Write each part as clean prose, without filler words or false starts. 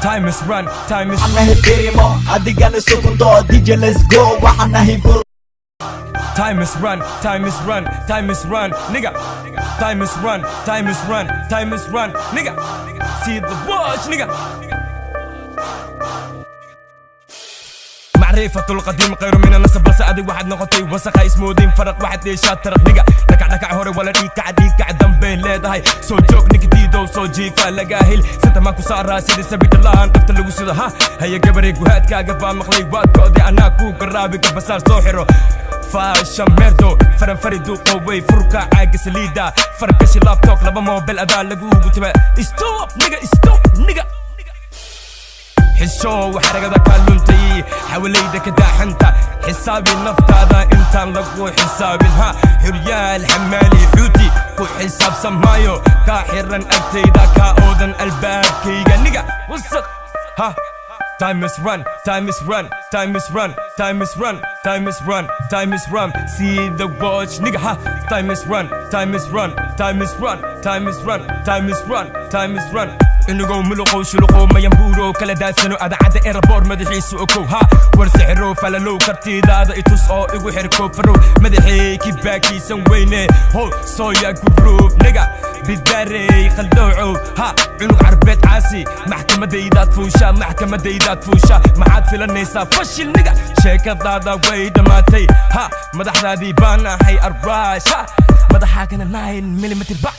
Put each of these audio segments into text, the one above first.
Time is run, time is Anahi pirimo, adigana sukundo, DJ let's go, wahanahi buru. Time is run, time is run, time is run, nigga. Time is run, time is run, time is run, nigga. See the watch, nigga. معرفة القديم غير من النسب بس أدي واحد نقطي وسخة اسمه دين فرق واحد ليش ترق نيجا لكع هوري ولا ديك دم بين ليد هاي سو جوك نيك ديدو سو جيفا لقاهل ستة ماكو صار راسي سبيل الله انقفت اللي وسيدة ها هيا قبريك وهاد كاقفا مخلي واد كودي انا كو قرابي قبسار سوحرو فاشا ميردو فرن فريدو قوي فرقا عاقس ليدا فرقشي لابتوك لبا موبيل أدا لقوه قتبا استوب نيجا استوب نيجا حسو وحرقة كالونتي حواليدا كداحنتا حسابي النفط هذا انت لقو حسابي ها حريال حمالي حوتي كو حساب سمايو كاحرا اكتيدا كاودن الباب كيغا نيغا وصق ها Time is run, time is run, time is run, time is run, time is run, time is run. See the watch, nigga, ha. Time is run, time is run, time is run, time is run, time is run, time is run. إنه ملقو شلقو ما ينبورو كلا داسنو أدا عدا إيرابور مدحي سوكو ها ورسحرو فلالو كرتي دادا إتوس أو إيغو حركو فرو مدحي كيباكي سنويني هو صويا كبروب نيغا بالداري خلدوعو ها عنق عربيت عاسي محكمة ديدات فوشا محكمة ديدات فوشا معاد في النيسا فشل نيغا شيكا دادا ويدا ماتي ها مدح دادي بانا حي أرباش ها مدحا كان 9 ملم بعد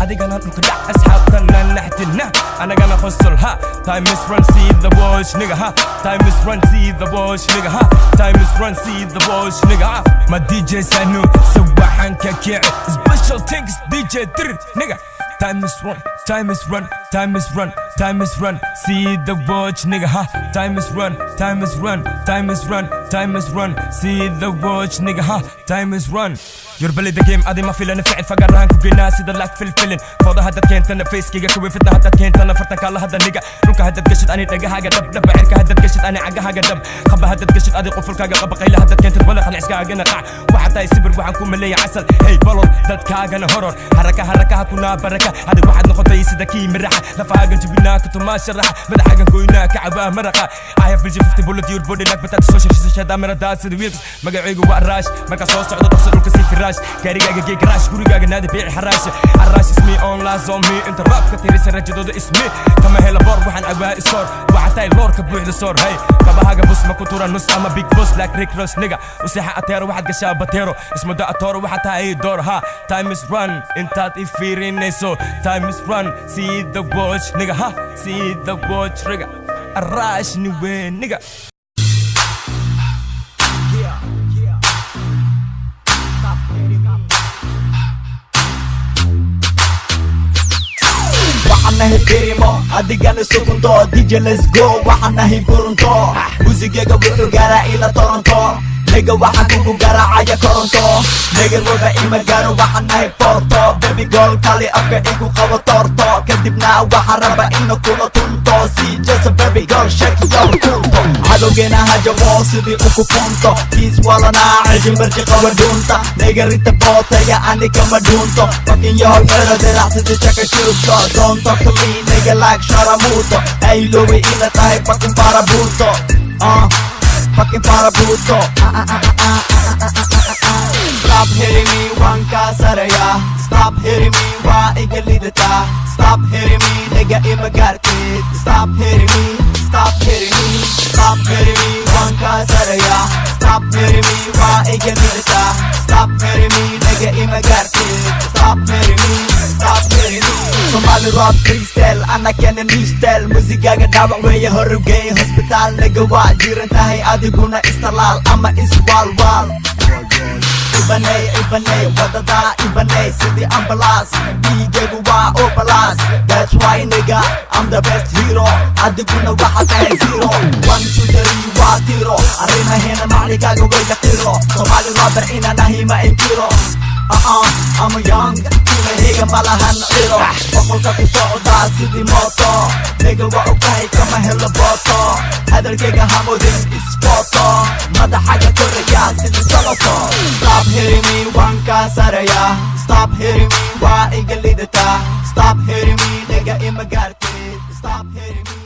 أديقنا نقدع أصحابنا نحتنا أنا قنا خسر ها Time is run see the watch nigga ha Time is run see the watch nigga ha Time is run see the watch nigga ha ما DJ سانو سواحان كاكيع Special things DJ در nigga Time is run, time is run, time is run, time is run. See the watch, nigga, ha. Time is run, time is run, time is run, time is run. See the watch, nigga, ha. Time is run. يربلي ذا جيم أدي ما في لنا فعل فقران كوكي ناس إذا لاك في الفيلم فوضى هذا كنت أنا فيس كيجا كوي فتنا هذا كنت أنا فرتك على هذا نيجا روكا هذا قشت أنا نجا حاجة دب دب عرك هذا قشت أنا عجا حاجة دب خبا هذا قشت أدي قفل كاجا قبق إلى هذا كنت ولا خلي عسكا جنا قاع وحتى يسبر وعنكم ملي عسل هي بلون ذات كاجا هورر حركة كنا بركة هذا واحد نخطي يسدكي مرحة لفاجن جبنا كتوما شرحة مدى حاجة كوينا كعبة مرقة عايف بالجي 50 بولت يور بودي لك بتاعت السوشيال شاشة مرة داس ويلكس مقعيقو وقراش مركز صوص عدد تصل الكسي في الراش كاريجا جيك راش كوريجا نادي بيع حراش الراش اسمي اون لا زومي انت راب كتير سرجدو ده اسمي كما هلا بور وحن ابا اسور وحتى اللور كبوح لسور هي كبا هاجا بوس ما كنتورا نص اما بيج بوس لاك ريك روس نيجا وسيحة اتيرو واحد قشا باتيرو اسمه دا اتورو وحتى اي دور ها تايم از ران انت تفيرين نيسو تايم از ران see the watch nigga ha see the watch nigga الراش نوين nigga Wahanahi pirimo, adigana sukundo, DJ let's go, wahanahi burunto Musigiga wuxuu gaara ila Toronto Nigga waxaan kugu garaacaya koronto Nigga waba ima gaaro waxanahay porto Baby girl kali afka igu qabo torto Kadibna waxaan raba ina kula tunto See just a baby girl shake your kunto Cadowgeena hajabo sidii uku punto Kiis walana cidi marji qaba dhuunta Nigga rita bootaya ani kama dhuunto Fucking your fero diracsidi chaka shilto Don't talk to me nigga like sharamuto Ay lowi ila tahay fucking parabuto Fucking parabuto Stop hitting me wanka saraya Stop hitting me wa igalidata Stop hitting me nigga imagarkid Stop hitting me, stop hitting me Stop hitting me wanka saraya Stop hitting me wa igalidata Stop hitting me nigga imagarkid Stop hitting me, stop hitting me Somali rap freestyle ana keena new style Musigaga dhaawac weeye horugey hospital nigga waa jiran tahay adiguna istalaal ama iswaalwaal Ibanay, wadada ibanay sidii ambulance Dhiigaygu waa obalas That's why nigga, I'm the best hero Adiguna waxaa tahay zero 1, 2, 3 waa tiro Arrimaheena macligaaga way yaqiro Somali rapper inaan ahi ma inkiro I'm a young Timahayga malahan ciro Boqolka ku socdaa sidii mooto Nigga waa ogahay kama helo booto Hadalkayga hamodin isbooto Madaxaga koraya sidii socoto Stop hitting me wanka saraya Stop hitting me waa iga lidata Stop hitting me nigga ima gaartid Stop hitting me